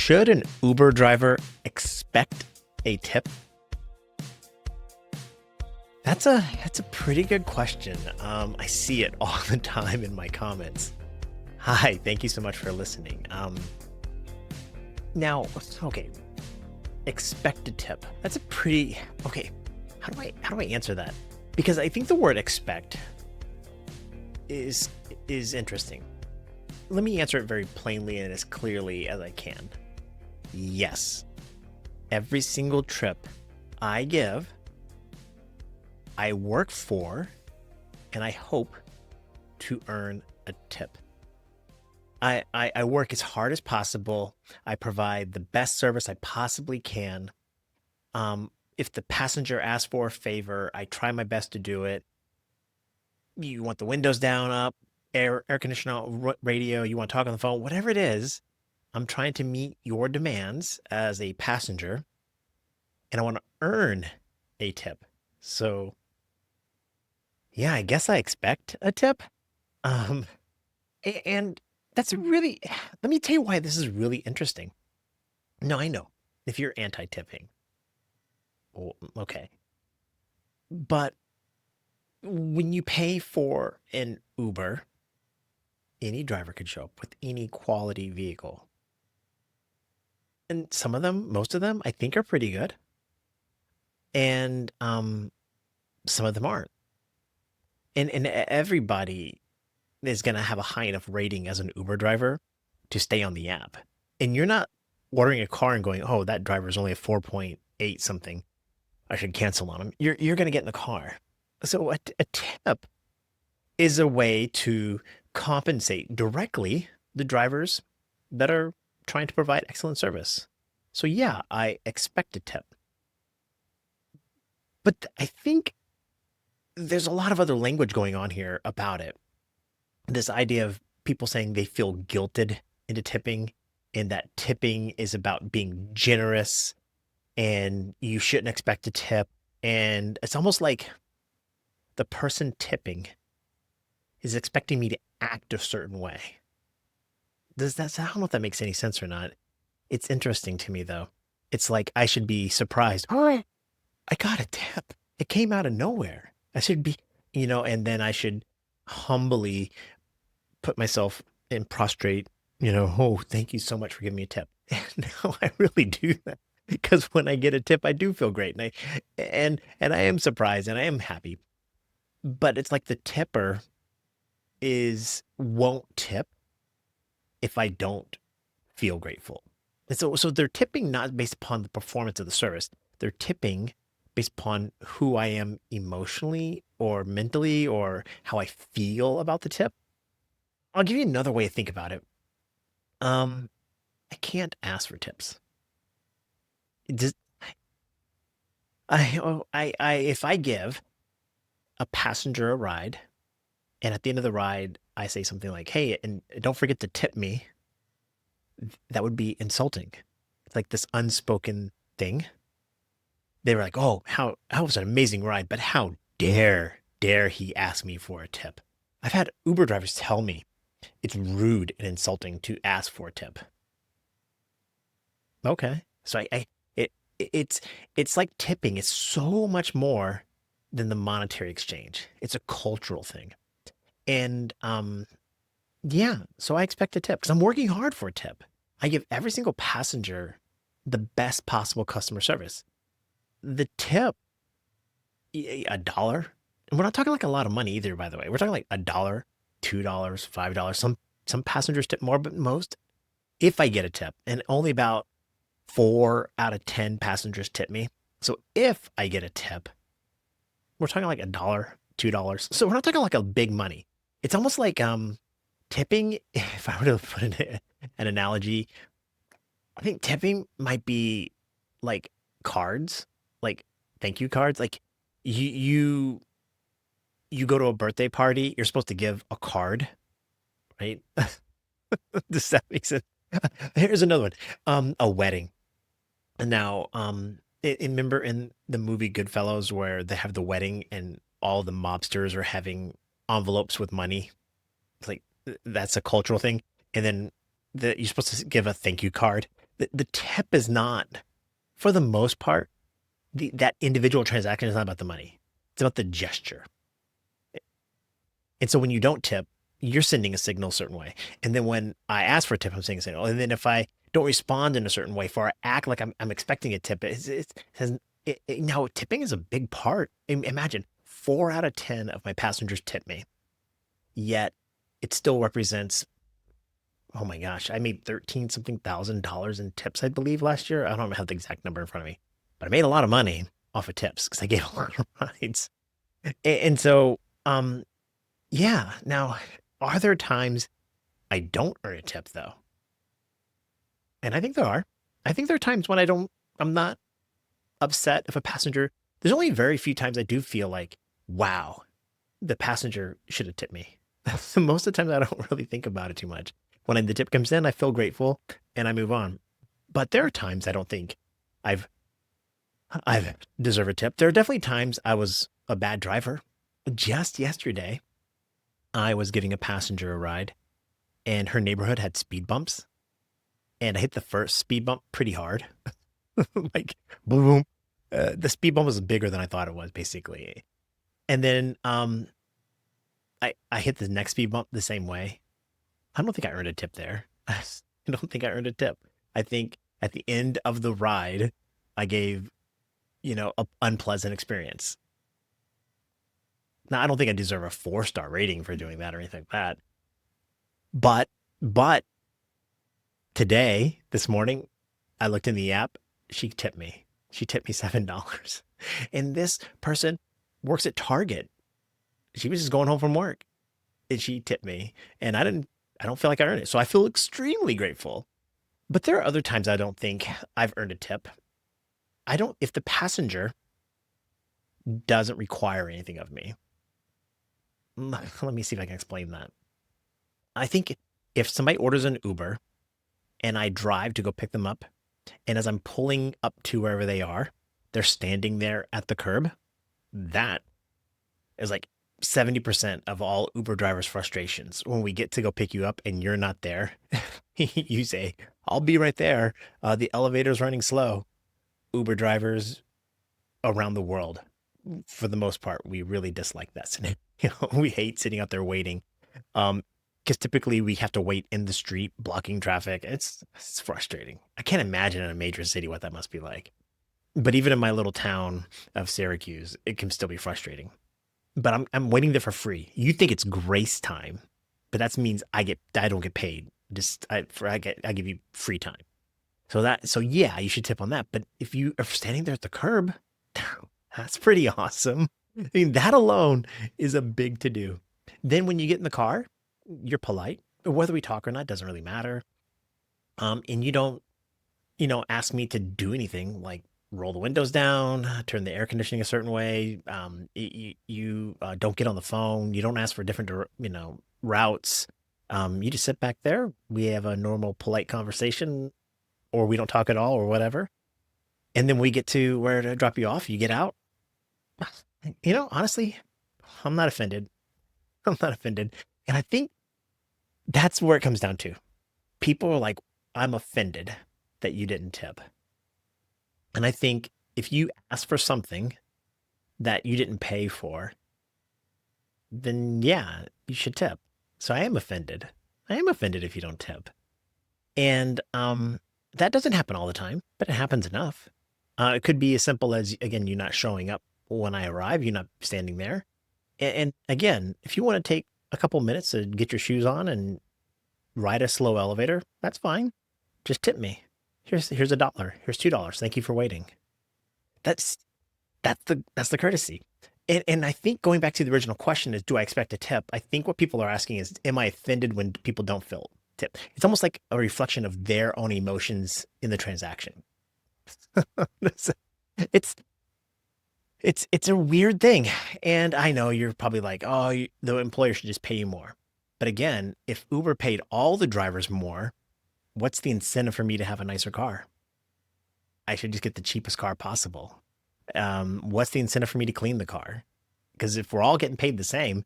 Should an Uber driver expect a tip? That's a pretty good question. I see it all the time in my comments. Hi, thank you so much for listening. Now, okay, expect a tip. That's a pretty okay. How do I answer that? Because I think the word expect is is interesting. Let me answer it very plainly and as clearly as I can. Yes, every single trip I give, I work for, and I hope to earn a tip. I work as hard as possible. I provide the best service I possibly can. If the passenger asks for a favor, I try my best to do it. You want the windows down, up, air conditioner, radio, you want to talk on the phone, whatever it is, I'm trying to meet your demands as a passenger, and I want to earn a tip. So, yeah, I guess I expect a tip. Um, and that's really, let me tell you why this is really interesting. No, I know if you're anti-tipping, well, okay. But when you pay for an Uber, any driver could show up with any quality vehicle. And some of them, most of them, I think are pretty good. And some of them aren't. And everybody is going to have a high enough rating as an Uber driver to stay on the app. And you're not ordering a car and going, "Oh, that driver is only a 4.8 something. I should cancel on him." You're going to get in the car. So a tip is a way to compensate directly the drivers that are trying to provide excellent service. So yeah, I expect a tip. But I think there's a lot of other language going on here about it. This idea of people saying they feel guilted into tipping, and that tipping is about being generous and you shouldn't expect a tip. And it's almost like the person tipping is expecting me to act a certain way. I don't know if that makes any sense or not. It's interesting to me though. It's like I should be surprised. Oh, I got a tip. It came out of nowhere. I should be, and then I should humbly put myself in prostrate, "Oh, thank you so much for giving me a tip." And now I really do that because when I get a tip, I do feel great. And I am surprised and I am happy. But it's like the tipper is won't tip if I don't feel grateful. And so they're tipping not based upon the performance of the service. They're tipping based upon who I am emotionally or mentally or how I feel about the tip. I'll give you another way to think about it. Um, I can't ask for tips. Just, if I give a passenger a ride, and at the end of the ride, I say something like, "Hey, and don't forget to tip me," that would be insulting. It's like this unspoken thing. They were like, "Oh, how that was an amazing ride, but how dare he ask me for a tip?" I've had Uber drivers tell me it's rude and insulting to ask for a tip. Okay. So it it's it's like tipping. It's so much more than the monetary exchange. It's a cultural thing. And yeah, so I expect a tip because I'm working hard for a tip. I give every single passenger the best possible customer service. The tip, a dollar. And we're not talking like a lot of money either, by the way. We're talking like a dollar, $2, $5. Some passengers tip more, but most, if I get a tip, and only about 4 out of 10 passengers tip me. So if I get a tip, we're talking like a dollar, $2. So we're not talking like a big money. It's almost like tipping. If I were to put an analogy, I think tipping might be like cards, like thank you cards. Like you you go to a birthday party, you're supposed to give a card, right? Does that make sense? Here's another one. A wedding. And now, remember in the movie Goodfellas where they have the wedding and all the mobsters are having envelopes with money? It's like that's a cultural thing. And then you're supposed to give a thank you card. The tip is not, for the most part, that individual transaction is not about the money. It's about the gesture. And so when you don't tip, you're sending a signal a certain way. And then when I ask for a tip, I'm saying a signal. And then if I don't respond in a certain way, or I act like I'm expecting a tip, now tipping is a big part. Imagine 4 out of 10 of my passengers tip me, yet it still represents, oh my gosh, I made 13 something thousand dollars in tips, I believe, last year. I don't have the exact number in front of me, but I made a lot of money off of tips because I gave a lot of rides. And so, yeah. Now, are there times I don't earn a tip though? And I think there are. I think there are times when I'm not upset if a passenger, there's only very few times I do feel like, wow, the passenger should have tipped me. Most of the times I don't really think about it too much. When the tip comes in, I feel grateful and I move on. But there are times I don't think I've I've deserved a tip. There are definitely times I was a bad driver. Just yesterday, I was giving a passenger a ride and her neighborhood had speed bumps. And I hit the first speed bump pretty hard. Like boom. The speed bump was bigger than I thought it was, basically. And then I hit the next speed bump the same way. I don't think I earned a tip there. I don't think I earned a tip. I think at the end of the ride, I gave, an unpleasant experience. Now, I don't think I deserve a 4-star rating for doing that or anything like that. But today, this morning, I looked in the app. She tipped me. She tipped me $7. And this person works at Target. She was just going home from work and she tipped me. And I don't feel like I earned it. So I feel extremely grateful. But there are other times I don't think I've earned a tip. If the passenger doesn't require anything of me. Let me see if I can explain that. I think if somebody orders an Uber and I drive to go pick them up, and as I'm pulling up to wherever they are, they're standing there at the curb, that is like 70% of all Uber drivers' frustrations. When we get to go pick you up and you're not there, you say, I'll be right there. The elevator's running slow. Uber drivers around the world, for the most part, we really dislike that scenario. We hate sitting out there waiting. Because typically we have to wait in the street, blocking traffic. It's frustrating. I can't imagine in a major city what that must be like. But even in my little town of Syracuse, it can still be frustrating. But I'm waiting there for free. You think it's grace time, but that means I don't get paid. I give you free time. So yeah, you should tip on that. But if you are standing there at the curb, that's pretty awesome. I mean, that alone is a big to do. Then when you get in the car, you're polite. Whether we talk or not doesn't really matter. And you don't, ask me to do anything like roll the windows down, turn the air conditioning a certain way. You don't get on the phone. You don't ask for different, routes. You just sit back there. We have a normal, polite conversation, or we don't talk at all, or whatever. And then we get to where to drop you off. You get out. Honestly, I'm not offended. I'm not offended. And I think that's where it comes down to. People are like, I'm offended that you didn't tip. And I think if you ask for something that you didn't pay for, then yeah, you should tip. So I am offended. I am offended if you don't tip. And that doesn't happen all the time, but it happens enough. It could be as simple as, again, you not showing up when I arrive, you not standing there. And again, if you want to take a couple minutes to get your shoes on and ride a slow elevator, that's fine. Just tip me. Here's $1. Here's $2. Thank you for waiting. That's the courtesy. And I think going back to the original question is, do I expect a tip? I think what people are asking is, am I offended when people don't feel tip? It's almost like a reflection of their own emotions in the transaction. It's a weird thing. And I know you're probably like, oh, the employer should just pay you more. But again, if Uber paid all the drivers more, what's the incentive for me to have a nicer car? I should just get the cheapest car possible. What's the incentive for me to clean the car? Because if we're all getting paid the same,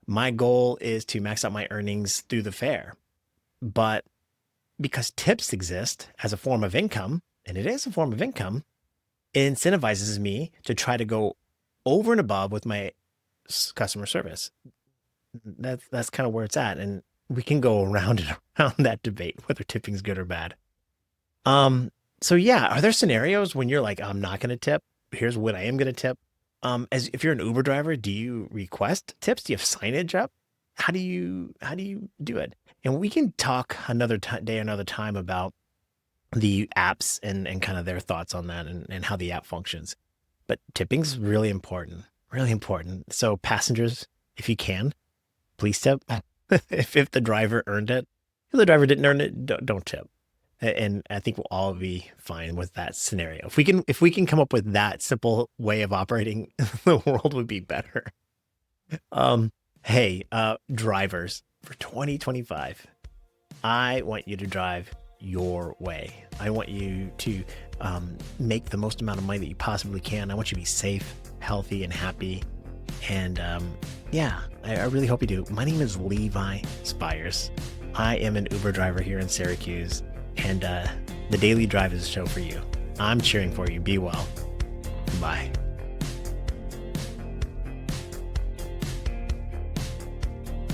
my goal is to max out my earnings through the fare. But because tips exist as a form of income, and it is a form of income, it incentivizes me to try to go over and above with my customer service. That's kind of where it's at, and we can go around and around that debate whether tipping is good or bad. So yeah, are there scenarios when you're like, I'm not going to tip? Here's what I am going to tip. As if you're an Uber driver, do you request tips? Do you have signage up? How do you do it? And we can talk another day, another time about the apps and kind of their thoughts on that and how the app functions. But tipping's really important, really important. So passengers, if you can, please tip. If the driver earned it, if the driver didn't earn it, don't tip. And I think we'll all be fine with that scenario. If we can come up with that simple way of operating, the world would be better. Um, hey, drivers, for 2025, I want you to drive your way. I want you to make the most amount of money that you possibly can. I want you to be safe, healthy, and happy. And yeah, I really hope you do. My name is Levi Spires. I am an Uber driver here in Syracuse, and the Daily Drive is a show for you. I'm cheering for you. Be well. Bye.